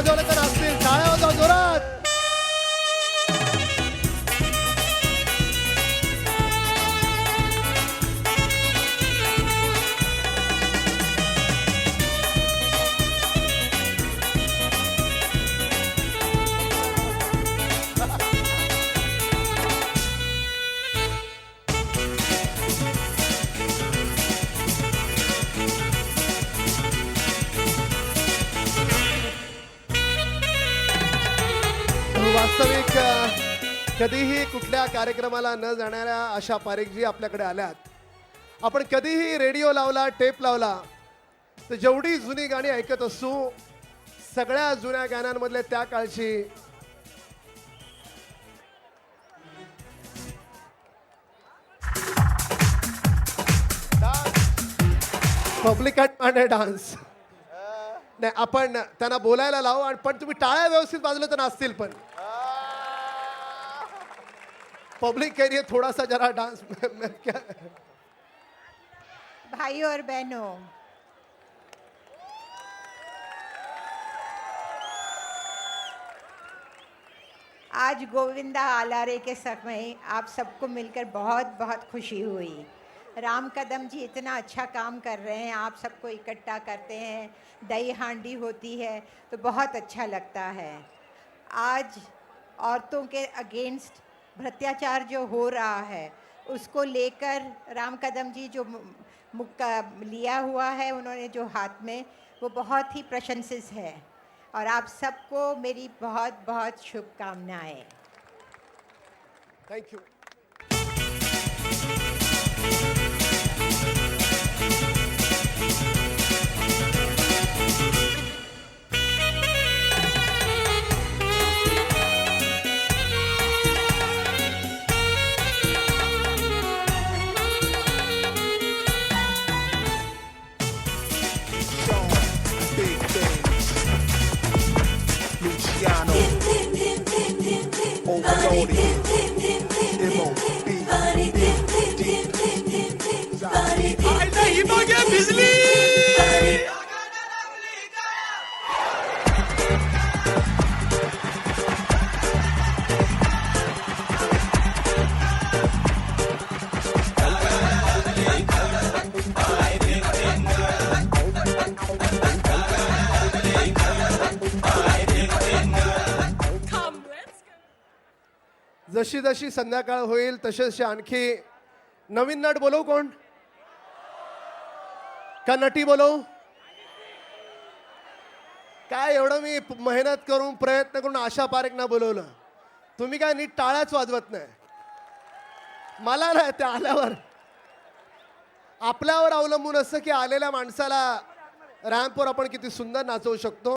वाजवलं तर असतील, टाळ्या वाजवा जोरात. वास्तविक कधीही कुठल्या कार्यक्रमाला न जाणाऱ्या आशा पारेखजी आपल्याकडे आल्यात. आपण कधीही रेडिओ लावला, टेप लावला तर जेवढी जुनी गाणी ऐकत असू, सगळ्या जुन्या गाण्यांमधले त्या काळची पब्लिक डान्स नाही, आपण त्यांना बोलायला लावू. आणि पण तुम्ही टाळ्या व्यवस्थित वाजलं तर नाचतील. पण पब्लिक कह रही है थोड़ा सा जरा डांस. क्या भाइयों और बहनों, आज गोविंदा आलारे के समय आप सबको मिलकर बहुत बहुत खुशी हुई. राम कदम जी इतना अच्छा काम कर रहे हैं, आप सबको इकट्ठा करते हैं, दही हांडी होती है तो बहुत अच्छा लगता है. आज औरतों के अगेंस्ट भ्रष्टाचार जो हो रहा है उसको लेकर राम कदम जी जो मुक्का लिया हुआ है, उन्होंने जो हाथ में, वो बहुत ही प्रशंसित है. और आप सबको मेरी बहुत बहुत शुभकामनाएं. Thank you. Big things. Luciano. Overloaded. M.O.B. नहीं मांगे बिजली. जशी जशी संध्याकाळ होईल तसे आणखी नवीन नट बोलवू. कोण का नटी बोलवू? काय एवढं मी मेहनत करून प्रयत्न करून आशा पारेखना बोलवलं, तुम्ही काय नीट टाळ्याच वाजवत नाही. मला नाही, ते आल्यावर आपल्यावर अवलंबून असतं की आलेल्या माणसाला रॅम्पवर आपण किती सुंदर नाचवू शकतो.